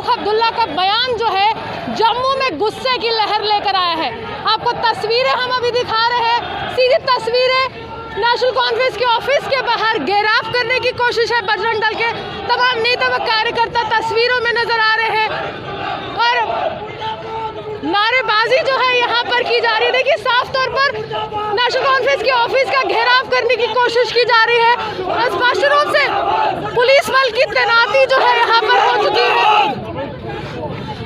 फारूक अब्दुल्ला का बयान जो है जम्मू में गुस्से की लहर लेकर आया है। आपको तस्वीरें हम अभी दिखा रहे हैं, सीधी तस्वीरें नेशनल कॉन्फ्रेंस के ऑफिस के बाहर घेराव करने की कोशिश है। बजरंग दल के तमाम नेता व कार्यकर्ता तस्वीरों में नजर आ रहे हैं और नारेबाजी जो है यहाँ पर की जा रही है। देखिए साफ तौर पर नेशनल कॉन्फ्रेंस के ऑफिस का घेराव करने की कोशिश की जा रही है और स्पष्ट रूप से पुलिस बल की तैनाती जो है यहाँ पर हो चुकी है।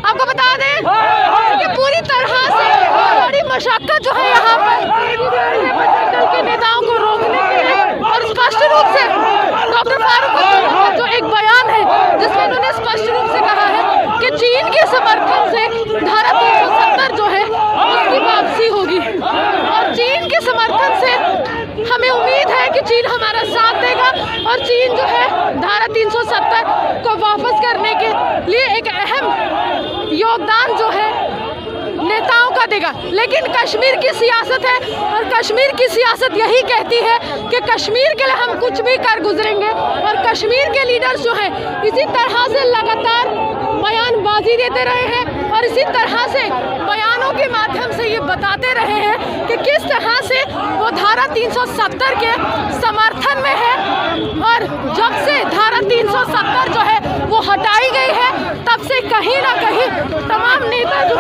आपको बता दें कि पूरी तरह से बड़ी मशक्कत जो है यहाँ पर बजरंग दल के नेताओं को रोकने के लिए और स्पष्ट रूप से डॉक्टर फारूक अब्दुल्ला का जो एक बयान है जिसमें उन्होंने स्पष्ट रूप से कहा है कि चीन के समर्थन से धारा 370 जो है उसकी वापसी होगी और चीन के समर्थन से हमें उम्मीद है कि चीन हमारा साथ देगा और चीन जो है धारा 370 को वापस करने के लिए एक अहम योगदान जो है नेताओं का देगा। लेकिन कश्मीर की सियासत है और कश्मीर की सियासत यही कहती है कि कश्मीर के लिए हम कुछ भी कर गुजरेंगे और कश्मीर के लीडर्स जो हैं इसी तरह से लगातार बयानबाजी देते रहे हैं और इसी तरह से बयानों के माध्यम से ये बताते रहे हैं कि किस तरह से वो धारा 370 के समर्थन में है और जब से धारा 370 जो है वो हटाई गई है तब से कहीं ना कहीं तमाम नेता जो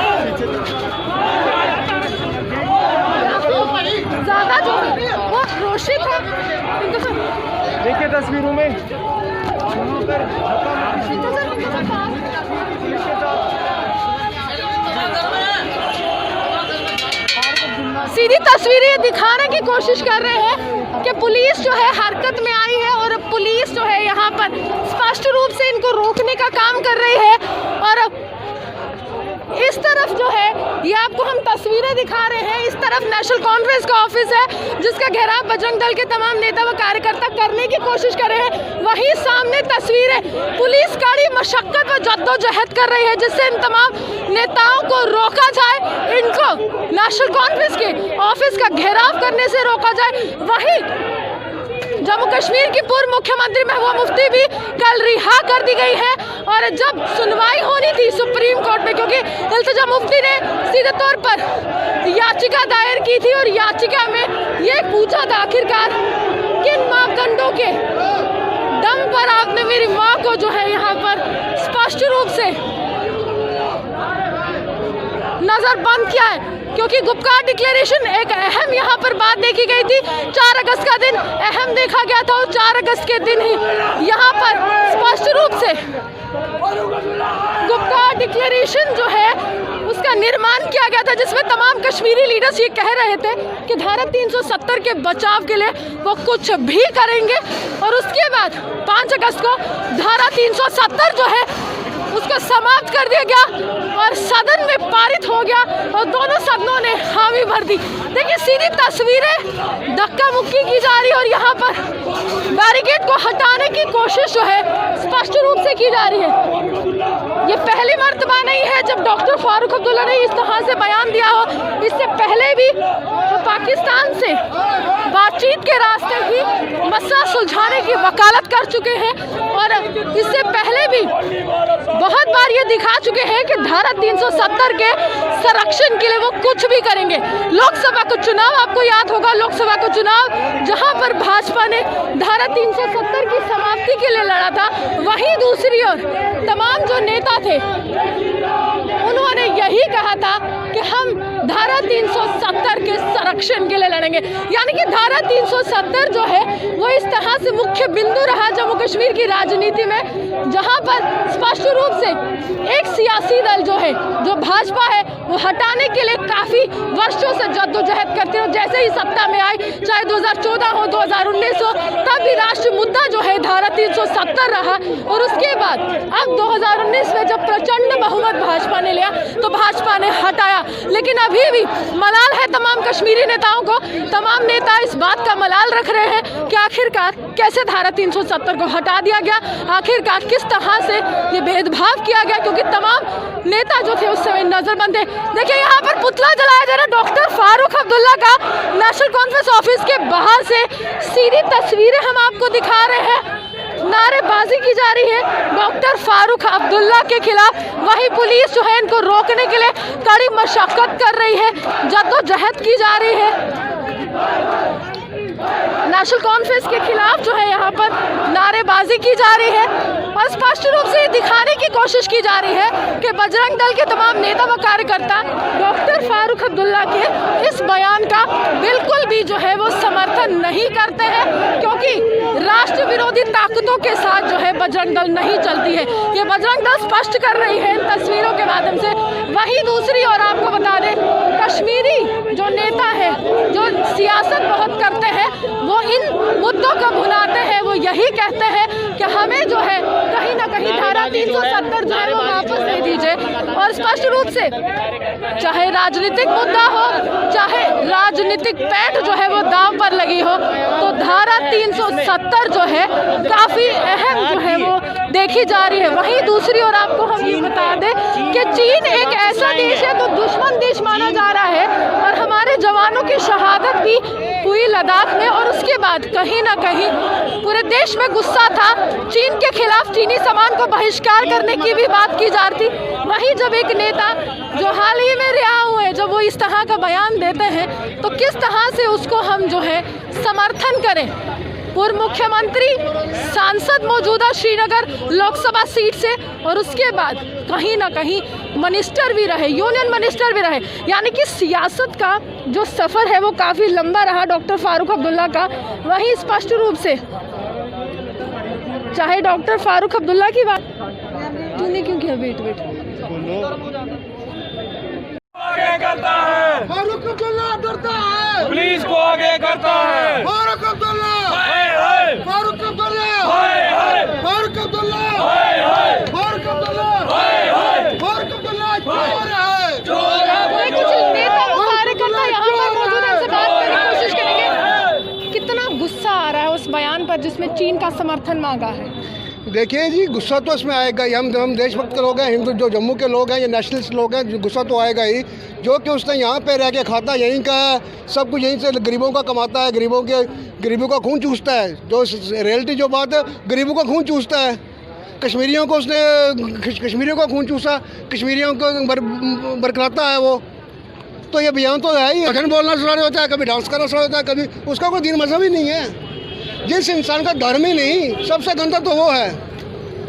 ज्यादा जो वो रोषित है। देखिए तस्वीरों में सीधी तस्वीरें दिखाने की कोशिश कर रहे हैं कि पुलिस जो है हरकत में आई है और पुलिस जो है यहाँ पर स्पष्ट रूप से इनको रोकने का काम कर रही है और इस तरफ जो है ये आपको हम तस्वीरें दिखा रहे हैं। इस तरफ नेशनल कॉन्फ्रेंस का ऑफिस है जिसका घेराव बजरंग दल के तमाम नेता व कार्यकर्ता करने की कोशिश कर रहे हैं। वहीं सामने तस्वीरें पुलिस कड़ी मशक्कत व जद्दोजहद कर रही है जिससे इन तमाम नेताओं को रोका जाए, इनको नेशनल कॉन्फ्रेंस के ऑफिस का घेराव करने से रोका जाए। वहीं जम्मू कश्मीर की पूर्व मुख्यमंत्री महबूबा मुफ्ती भी कल रिहा कर दी गई है और जब सुनवाई होनी थी सुप्रीम कोर्ट में, क्योंकि इल्तिजा मुफ्ती ने सीधे तौर पर याचिका दायर की थी और याचिका में ये पूछा था आखिरकार किन मापदंडों के दम पर आपने मेरी माँ को जो है यहाँ पर स्पष्ट रूप से नजरबंद किया है, क्योंकि गुपकार डिक्लेरेशन एक अहम यहाँ पर बात देखी गई थी। 4 अगस्त का दिन अहम देखा गया था और 4 अगस्त के दिन ही यहाँ पर स्पष्ट रूप से गुपकार डिक्लेरेशन जो है उसका निर्माण किया गया था जिसमें तमाम कश्मीरी लीडर्स ये कह रहे थे कि धारा 370 के बचाव के लिए वो कुछ भी करेंगे और उसके बाद 5 अगस्त को धारा 370 जो है उसको समाप्त कर दिया गया और सदन में पारित हो गया और दोनों सदनों ने हामी भर दी। देखिए सीधी तस्वीरें धक्का मुक्की की जा रही है और यहाँ पर बैरिकेड को हटाने की कोशिश जो है स्पष्ट रूप से की जा रही है। ये पहली मर्तबा नहीं है जब डॉक्टर फारूक अब्दुल्ला ने इस तरह से बयान दिया हो। इससे पहले भी तो पाकिस्तान से बातचीत के रास्ते ही मसला सुलझाने की वकालत कर चुके हैं और इससे पहले भी बहुत बार ये दिखा चुके हैं कि धारा 370 के संरक्षण के लिए वो कुछ भी करेंगे। लोकसभा का चुनाव आपको याद होगा, लोकसभा का चुनाव जहां पर भाजपा ने धारा 370 की समाप्ति के लिए लड़ा था, वहीं दूसरी ओर तमाम जो नेता थे उन्होंने यही कहा था कि हम धारा 370 के संरक्षण के लिए लड़ेंगे। यानी कि धारा 370 जो है वो इस तरह से मुख्य बिंदु रहा जम्मू कश्मीर की राजनीति में, जहां पर स्पष्ट रूप से एक सियासी दल जो है जो भाजपा है वो हटाने के लिए काफ़ी वर्षों से जद्दोजहद करते हैं। जैसे ही सत्ता में आई, चाहे 2014 हो 2019 हो, तब भी राष्ट्रीय मुद्दा जो है धारा 370 रहा और उसके बाद अब 2019 में जब प्रचंड बहुमत भाजपा ने लिया तो भाजपा ने हटाया। लेकिन अभी भी मलाल है तमाम कश्मीरी नेताओं को, तमाम नेता इस बात का मलाल रख रहे हैं कि आखिरकार कैसे धारा 370 को हटा दिया गया, आखिरकार किस तरह से ये भेदभाव किया गया, क्योंकि तमाम नेता जो थे उस समय नजरबंद थे। देखिए यहाँ पर पुतला जलाया जा रहा है डॉक्टर फारूक अब्दुल्ला का नेशनल कॉन्फ्रेंस ऑफिस के बाहर से। सीधी तस्वीरें हम आपको दिखा रहे हैं। नारेबाजी की जा रही है डॉक्टर फारूक अब्दुल्ला के खिलाफ। वही पुलिस जो है इनको रोकने के लिए कड़ी मशक्कत कर रही है, जद्दोजहद की जा रही है। नेशनल कॉन्फ्रेंस के खिलाफ जो है यहाँ पर नारेबाजी की जा रही है और स्पष्ट रूप से दिखाने की कोशिश की जा रही है कि बजरंग दल के तमाम नेता व कार्यकर्ता डॉक्टर फारूक अब्दुल्ला के इस बयान का बिल्कुल भी जो है वो समर्थन नहीं करते हैं, क्योंकि राष्ट्र विरोधी ताकतों के साथ जो है बजरंग दल नहीं चलती है। ये बजरंग दल स्पष्ट कर रही है इन तस्वीरों के माध्यम से। वहीं दूसरी ओर आपको बता दें, कश्मीरी जो नेता है, जो सियासत बहुत करते हैं, वो इन मुद्दों को भुलाते हैं। वो यही कहते हैं कि हमें जो है कहीं ना कहीं धारा 370 जो है वो वापस दे दीजिए। और स्पष्ट रूप से चाहे राजनीतिक मुद्दा हो, चाहे राजनीतिक पैठ जो है वो दांव पर लगी हो, तो धारा 370 जो है काफ़ी अहम जो है वो देखी जा रही है। वहीं दूसरी ओर आपको हम ये बता दें कि चीन एक ऐसा देश है तो दुश्मन देश माना जा रहा है, और हमारे जवानों की शहादत भी हुई लद्दाख में। और उसके बाद कहीं ना कहीं पूरे देश में गुस्सा था, चीन के खिलाफ चीनी सामान को बहिष्कार करने की भी बात की जा रही थी। वहीं जब एक नेता जो हाल ही में रिहा हुए, जब वो इस तरह का बयान देते हैं, तो किस तरह से उसको हम जो है समर्थन करें। पूर्व मुख्यमंत्री, सांसद मौजूदा श्रीनगर लोकसभा सीट से, और उसके बाद कहीं ना कहीं मिनिस्टर भी रहे, यूनियन मिनिस्टर भी रहे। यानी कि सियासत का जो सफ़र है वो काफ़ी लंबा रहा डॉक्टर फारूक अब्दुल्ला का। वहीं स्पष्ट रूप से चाहे डॉक्टर फारूक अब्दुल्ला की बात, तूने क्यों किया? वेट आगे करता है, फारूक अब्दुल्ला डरता है, पुलिस को आगे करता है। फारूक अब्दुल्ला, फारूक अब्दुल्ला, फारूक अब्दुल्ला, फारूक अब्दुल्ला, फारूक अब्दुल्ला चोर है। कुछ नेता व कार्यकर्ता यहाँ पर मौजूद हैं, इनसे बात करने की कोशिश करेंगे। कितना गुस्सा आ रहा है उस बयान पर जिसमें चीन का समर्थन मांगा है? देखिए जी, गुस्सा तो इसमें आएगा ही। हम देशभक्त के लोग हैं, हिंदू जो जम्मू के लोग हैं, ये नेशनलिस्ट लोग हैं, गुस्सा तो आएगा ही। जो कि उसने यहाँ पे रह के खाता यहीं का है, सब कुछ यहीं से गरीबों का कमाता है, गरीबों का खून चूसता है। जो रियलिटी जो बात है, गरीबों का खून चूसता है। कश्मीरियों को उसने कश्मीरियों का खून चूसा, कश्मीरियों को बरकराता है वो। तो ये बयान तो है ही, भजन बोलना सुना होता है, कभी डांस करना सुना होता है, कभी उसका कोई दीन मजहब ही नहीं है। जिस इंसान का धर्म ही नहीं, सबसे गंदा तो वो है।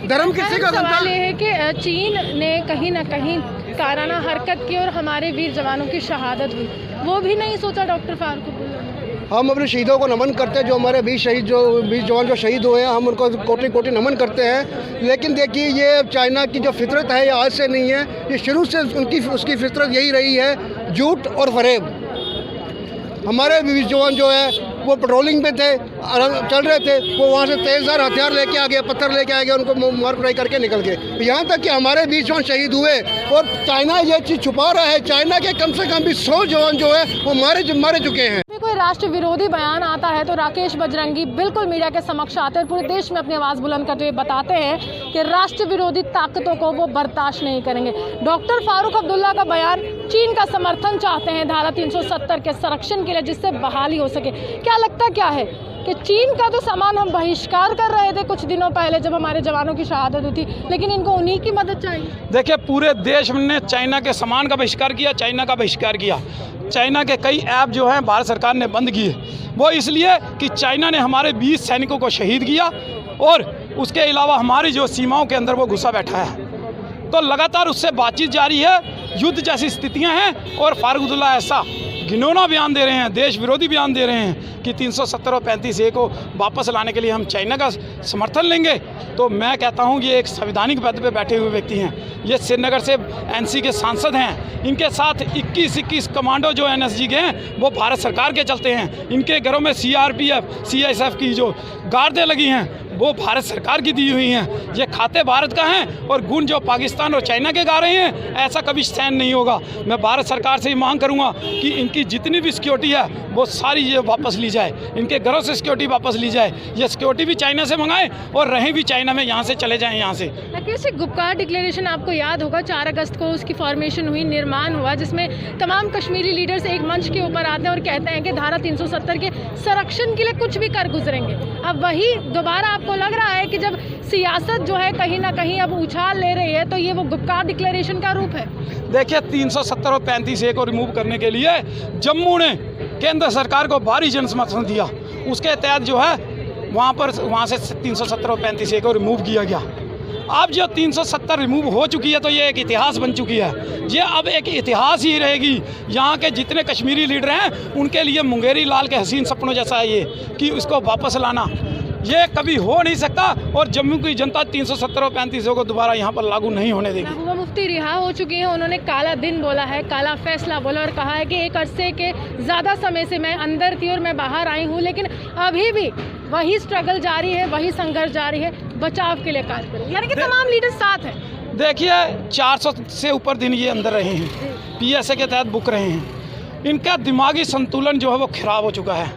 धर्म किसी का गंदा सवाल ये है कि चीन ने कहीं ना कहीं काराना हरकत की और हमारे वीर जवानों की शहादत हुई, वो भी नहीं सोचा डॉक्टर फारूक अब्दुल्ला ने। हम अपने शहीदों को नमन करते हैं, जो हमारे 20 जवान जो शहीद हुए हैं, हम उनको कोटि कोटि नमन करते हैं। लेकिन देखिए, ये चाइना की जो फितरत है, ये आज से नहीं है, ये शुरू से उसकी फितरत यही रही है, झूठ और फरेब। हमारे 20 जवान जो है वो पेट्रोलिंग पे थे, चल रहे थे, वो वहाँ से तेज़धार हथियार लेके आ गए, पत्थर लेके आ गए, उनको मार कुटाई करके निकल गए। यहाँ तक कि हमारे 20 जवान शहीद हुए, और चाइना ये चीज़ छुपा रहा है। चाइना के कम से कम भी 100 जवान जो है वो मारे चुके हैं। कोई राष्ट्र विरोधी बयान आता है तो राकेश बजरंगी बिल्कुल मीडिया के समक्ष आते हैं, पूरे देश में अपनी आवाज़ बुलंद करते हुए बताते हैं कि राष्ट्र विरोधी ताकतों को वो बर्दाश्त नहीं करेंगे। डॉक्टर फारूक अब्दुल्ला का बयान, चीन का समर्थन चाहते हैं धारा 370 के संरक्षण के लिए, जिससे बहाली हो सके। क्या लगता क्या है कि चीन का तो सामान हम बहिष्कार कर रहे थे कुछ दिनों पहले जब हमारे जवानों की शहादत हुई थी, लेकिन इनको उन्हीं की मदद चाहिए? देखिए, पूरे देश ने चाइना के सामान का बहिष्कार किया, चाइना का बहिष्कार किया। चाइना के कई ऐप जो हैं भारत सरकार ने बंद किए, वो इसलिए कि चाइना ने हमारे 20 सैनिकों को शहीद किया, और उसके अलावा हमारी जो सीमाओं के अंदर वो घुसा बैठा है। तो लगातार उससे बातचीत जारी है, युद्ध जैसी स्थितियां हैं, और फारूक अब्दुल्ला ऐसा घिनौना बयान दे रहे हैं, देश विरोधी बयान दे रहे हैं कि 370 और 35A को वापस लाने के लिए हम चाइना का समर्थन लेंगे। तो मैं कहता हूं ये एक संवैधानिक पद पे बैठे हुए व्यक्ति हैं। ये श्रीनगर से NC के सांसद हैं, इनके साथ 21 कमांडो जो NSG के हैं वो भारत सरकार के चलते हैं। इनके घरों में CRPF CSF की जो गार्डें लगी हैं वो भारत सरकार की दी हुई हैं। ये खाते भारत का हैं, और गुण जो पाकिस्तान और चाइना के गा रहे हैं, ऐसा कभी सहन नहीं होगा। मैं भारत सरकार से ही मांग करूंगा कि इनकी जितनी भी सिक्योरिटी है वो सारी ये वापस ली जाए, इनके घरों से सिक्योरिटी वापस ली जाए। ये सिक्योरिटी भी चाइना से मंगाएं, और रहें भी चाइना में, यहाँ से चले जाएँ यहाँ से। राकेश, गुपकार डिक्लेरेशन आपको याद होगा, 4 अगस्त को उसकी फॉर्मेशन हुई, निर्माण हुआ, जिसमें तमाम कश्मीरी लीडर्स एक मंच के ऊपर आते हैं और कहते हैं कि धारा 370 के संरक्षण के लिए कुछ भी कर गुजरेंगे। अब वही दोबारा आप आपको लग रहा है कि जब सियासत जो है कहीं ना कहीं अब उछाल ले रही है तो ये वो गुप्कार डिक्लेरेशन का रूप है? देखिए 370 और 35A को रिमूव करने के लिए जम्मू ने केंद्र सरकार को भारी जनसमर्थन दिया, उसके तहत जो है वहाँ से 370 और 35A को रिमूव किया गया। अब जो 370 रिमूव हो चुकी है तो ये एक इतिहास बन चुकी है, ये अब एक इतिहास ही रहेगी। यहाँ के जितने कश्मीरी लीडर हैं उनके लिए मुंगेरी लाल के हसीन सपनों जैसा है ये कि उसको वापस लाना, ये कभी हो नहीं सकता और जम्मू की जनता 370 और 35 को दोबारा यहाँ पर लागू नहीं होने देगी। महबूबा मुफ्ती रिहा हो चुकी हैं, उन्होंने काला दिन बोला है, काला फैसला बोला और कहा है कि एक अरसे के ज़्यादा समय से मैं अंदर थी और मैं बाहर आई हूँ, लेकिन अभी भी वही स्ट्रगल जारी है, वही संघर्ष जारी है, बचाव के लिए कार्य करें, यानी कि तमाम लीडर साथ हैं। देखिए 400 से ऊपर दिन ये अंदर रहे हैं, PSA के तहत बुक रहे हैं, इनका दिमागी संतुलन जो है वो खराब हो चुका है।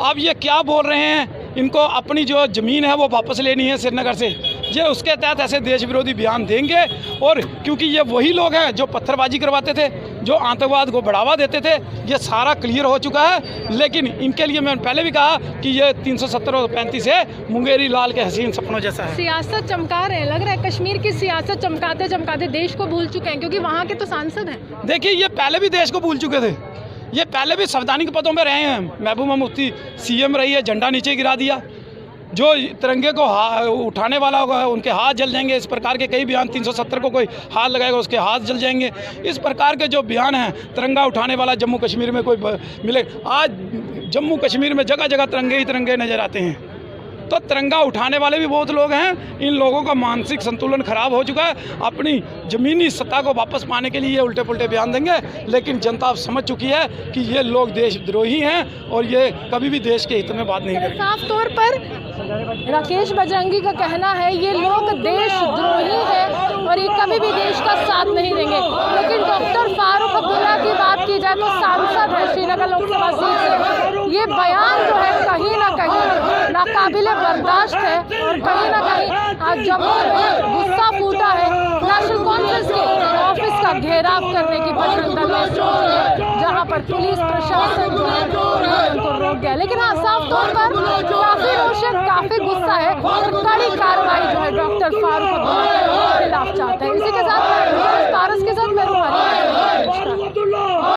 अब ये क्या बोल रहे हैं, इनको अपनी जो ज़मीन है वो वापस लेनी है श्रीनगर से, ये उसके तहत ऐसे देश विरोधी बयान देंगे। और क्योंकि ये वही लोग हैं जो पत्थरबाजी करवाते थे, जो आतंकवाद को बढ़ावा देते थे, ये सारा क्लियर हो चुका है। लेकिन इनके लिए मैंने पहले भी कहा कि ये 370 और 35 है मुंगेरी लाल के हसीन सपनों जैसा है। सियासत चमका रहे हैं, लग रहा है कश्मीर की सियासत चमकाते चमकाते देश को भूल चुके हैं, क्योंकि वहाँ के तो सांसद हैं। देखिए ये पहले भी देश को भूल चुके थे, ये पहले भी संवैधानिक पदों में रहे हैं। महबूबा मुफ्ती CM रही है, झंडा नीचे गिरा दिया, जो तिरंगे को उठाने वाला होगा उनके हाथ जल जाएंगे, इस प्रकार के कई बयान। 370 को कोई हाथ लगाएगा उसके हाथ जल जाएंगे, इस प्रकार के जो बयान हैं। तिरंगा उठाने वाला जम्मू कश्मीर में कोई मिले, आज जम्मू कश्मीर में जगह जगह तिरंगे ही तिरंगे नज़र आते हैं। तो तिरंगा उठाने वाले भी बहुत लोग हैं। इन लोगों का मानसिक संतुलन खराब हो चुका है, अपनी ज़मीनी सत्ता को वापस पाने के लिए ये उल्टे पुल्टे बयान देंगे। लेकिन जनता अब समझ चुकी है कि ये लोग देशद्रोही हैं और ये कभी भी देश के हित में बात नहीं करेंगे। साफ तौर पर राकेश बजरंगी का कहना है ये लोग देशद्रोही हैं और ये कभी भी देश का साथ नहीं देंगे। लेकिन डॉक्टर फारूक अब्दुल्ला की बात की जाए तो सांसद है श्रीनगर लोकसभा सीट से, ये बयान जो है कहीं ना कहीं नाकाबिले बर्दाश्त है और कहीं ना कहीं आज जम्मू में गुस्सा फूटा है। नेशनल कॉन्फ्रेंस के ऑफिस का घेराव करने की बजरंग दल ने सोची है, जहां पर पुलिस प्रशासन जो है उनको रोक गया। लेकिन हाँ, साफ तौर पर काफी रोशन, काफी गुस्सा है और कड़ी कार्रवाई जो है डॉक्टर फारूक अब्दुल्ला के खिलाफ चाहते हैं। इसी के साथ